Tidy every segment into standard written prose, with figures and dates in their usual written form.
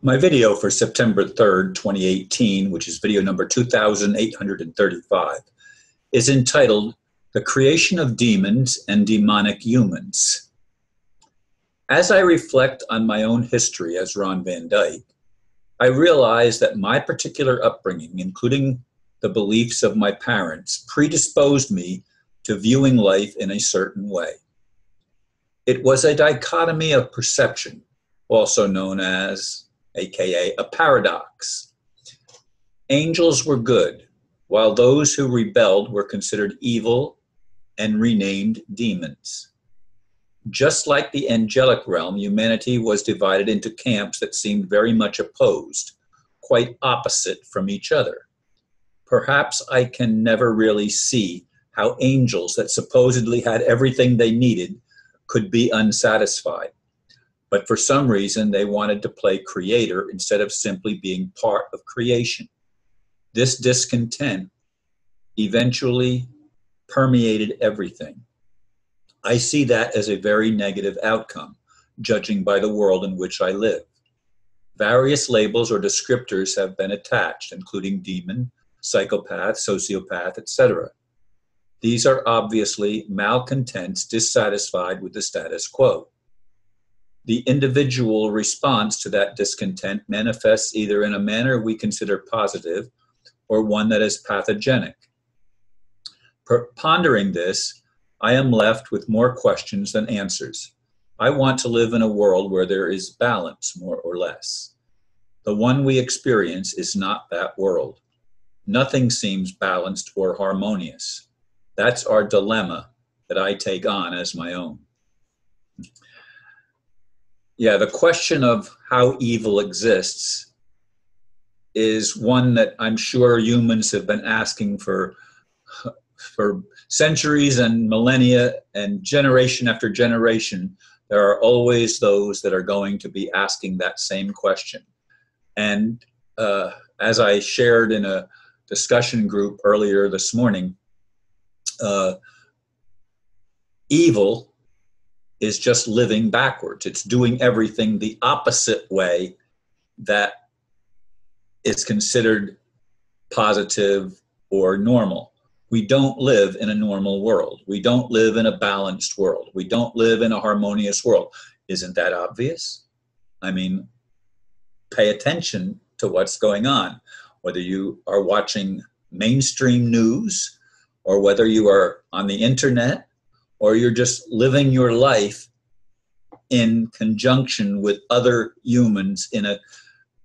My video for September 3rd, 2018, which is video number 2835, is entitled The Creation of Demons and Demonic Humans. As I reflect on my own history as Ron Van Dyke, I realize that my particular upbringing, including the beliefs of my parents, predisposed me to viewing life in a certain way. It was a dichotomy of perception, also known as, aka, a paradox. Angels were good, while those who rebelled were considered evil and renamed demons. Just like the angelic realm, humanity was divided into camps that seemed very much opposed, quite opposite from each other. Perhaps I can never really see how angels that supposedly had everything they needed could be unsatisfied. But for some reason, they wanted to play creator instead of simply being part of creation. This discontent eventually permeated everything. I see that as a very negative outcome, judging by the world in which I live. Various labels or descriptors have been attached, including demon, psychopath, sociopath, etc. These are obviously malcontents dissatisfied with the status quo. The individual response to that discontent manifests either in a manner we consider positive or one that is pathogenic. Pondering this, I am left with more questions than answers. I want to live in a world where there is balance, more or less. The one we experience is not that world. Nothing seems balanced or harmonious. That's our dilemma that I take on as my own. Yeah, the question of how evil exists is one that I'm sure humans have been asking for centuries and millennia, and generation after generation. There are always those that are going to be asking that same question. And as I shared in a discussion group earlier this morning, evil is just living backwards. It's doing everything the opposite way that is considered positive or normal. We don't live in a normal world. We don't live in a balanced world. We don't live in a harmonious world. Isn't that obvious? I mean, pay attention to what's going on. Whether you are watching mainstream news or whether you are on the internet or you're just living your life in conjunction with other humans in a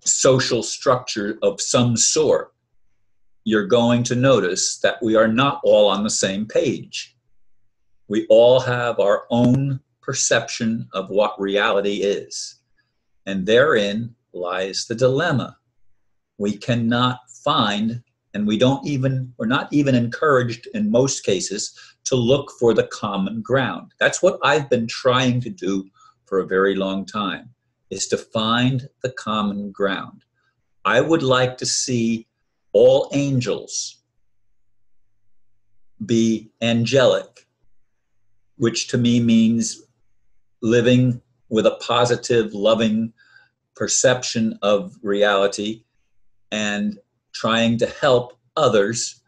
social structure of some sort, you're going to notice that we are not all on the same page. We all have our own perception of what reality is. And therein lies the dilemma. We cannot find, and we're not even encouraged in most cases to look for the common ground. That's what I've been trying to do for a very long time, is to find the common ground. I would like to see all angels be angelic, which to me means living with a positive, loving perception of reality and trying to help others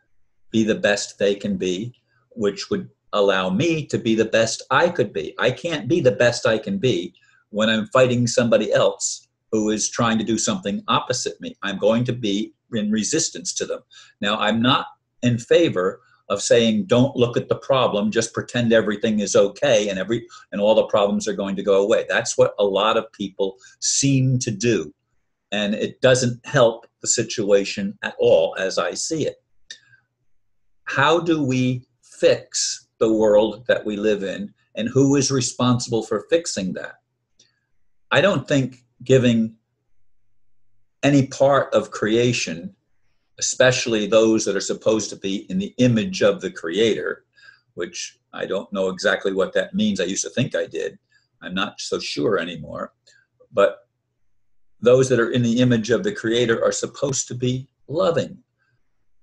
be the best they can be, which would allow me to be the best I could be. I can't be the best I can be when I'm fighting somebody else who is trying to do something opposite me. I'm going to be in resistance to them. Now, I'm not in favor of saying, don't look at the problem, just pretend everything is okay and all the problems are going to go away. That's what a lot of people seem to do. And it doesn't help the situation at all as I see it. How do we fix the world that we live in, and who is responsible for fixing that? I don't think giving any part of creation, especially those that are supposed to be in the image of the Creator, which I don't know exactly what that means. I used to think I did. I'm not so sure anymore. But those that are in the image of the Creator are supposed to be loving.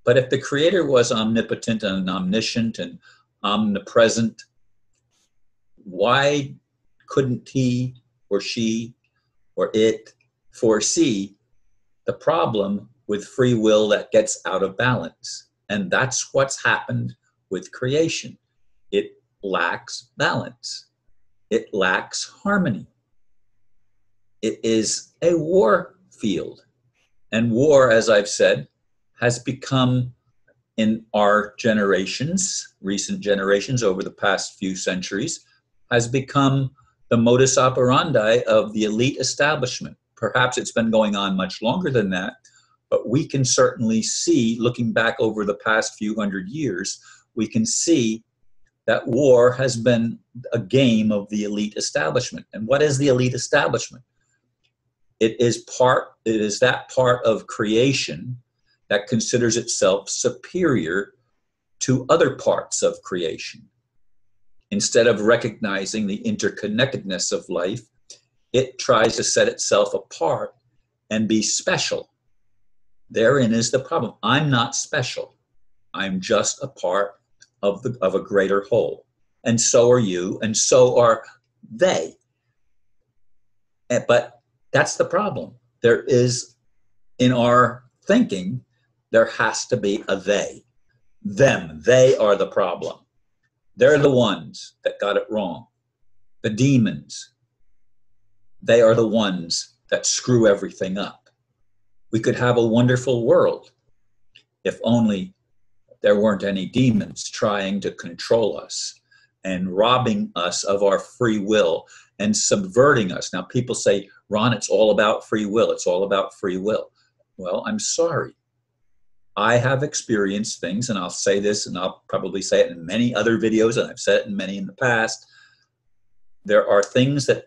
But if the Creator was omnipotent and omniscient and omnipresent, why couldn't he or she or it foresee the problem with free will that gets out of balance. And that's what's happened with creation. It lacks balance. It lacks harmony. It is a war field. And war, as I've said, has become, in our generations, recent generations over the past few centuries, has become the modus operandi of the elite establishment. Perhaps it's been going on much longer than that, but we can certainly see, looking back over the past few hundred years, we can see that war has been a game of the elite establishment. And what is the elite establishment? It is that part of creation that considers itself superior to other parts of creation. Instead of recognizing the interconnectedness of life, it tries to set itself apart and be special. Therein is the problem. I'm not special. I'm just a part of a greater whole. And so are you, and so are they. But that's the problem. There is, in our thinking, there has to be a they. Them, they are the problem. They're the ones that got it wrong. The demons, they are the ones that screw everything up. We could have a wonderful world if only there weren't any demons trying to control us and robbing us of our free will and subverting us. Now, people say, Ron, it's all about free will. It's all about free will. Well, I'm sorry. I have experienced things, and I'll say this, and I'll probably say it in many other videos, and I've said it in many in the past. There are things that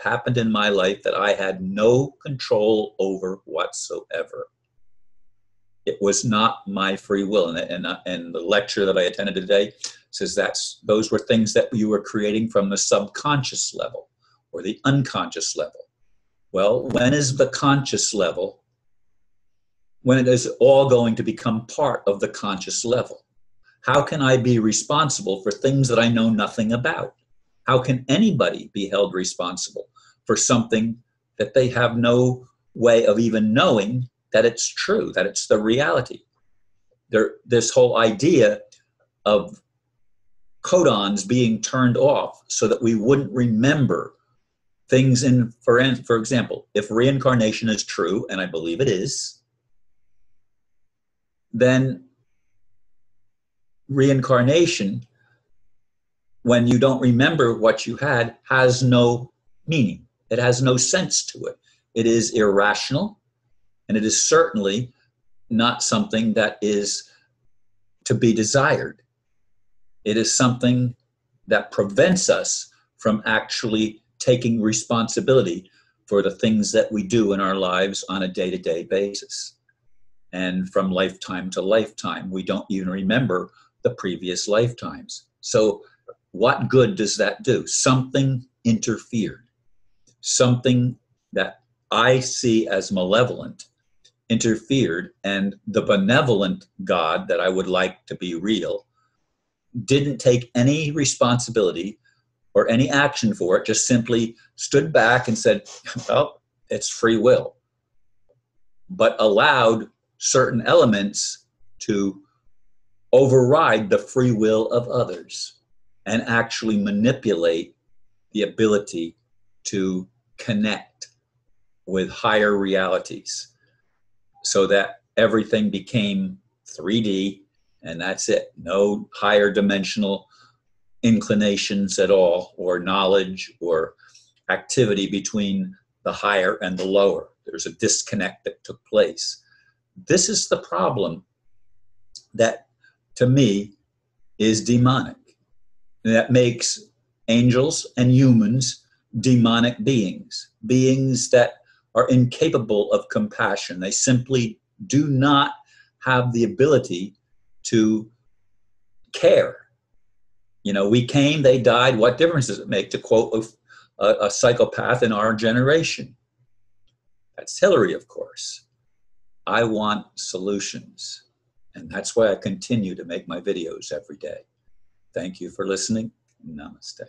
happened in my life that I had no control over whatsoever. It was not my free will. And the lecture that I attended today says those were things that you were creating from the subconscious level or the unconscious level. Well, when is the conscious level? When it is all going to become part of the conscious level? How can I be responsible for things that I know nothing about? How can anybody be held responsible for something that they have no way of even knowing that it's true, that it's the reality? This whole idea of codons being turned off so that we wouldn't remember things for example, if reincarnation is true, and I believe it is, then reincarnation, when you don't remember what you had, has no meaning. It has no sense to it. It is irrational, and it is certainly not something that is to be desired. It is something that prevents us from actually taking responsibility for the things that we do in our lives on a day-to-day basis. And from lifetime to lifetime, we don't even remember the previous lifetimes. So what good does that do? Something interfered. Something that I see as malevolent interfered, and the benevolent God that I would like to be real didn't take any responsibility or any action for it, just simply stood back and said, well, it's free will, but allowed certain elements to override the free will of others and actually manipulate the ability to connect with higher realities so that everything became 3D and that's it. No higher dimensional inclinations at all, or knowledge or activity between the higher and the lower. There's a disconnect that took place. This is the problem that, to me, is demonic. And that makes angels and humans demonic beings, beings that are incapable of compassion. They simply do not have the ability to care. You know, we came, they died. What difference does it make, to quote a psychopath in our generation? That's Hillary, of course. I want solutions. And that's why I continue to make my videos every day. Thank you for listening. Namaste.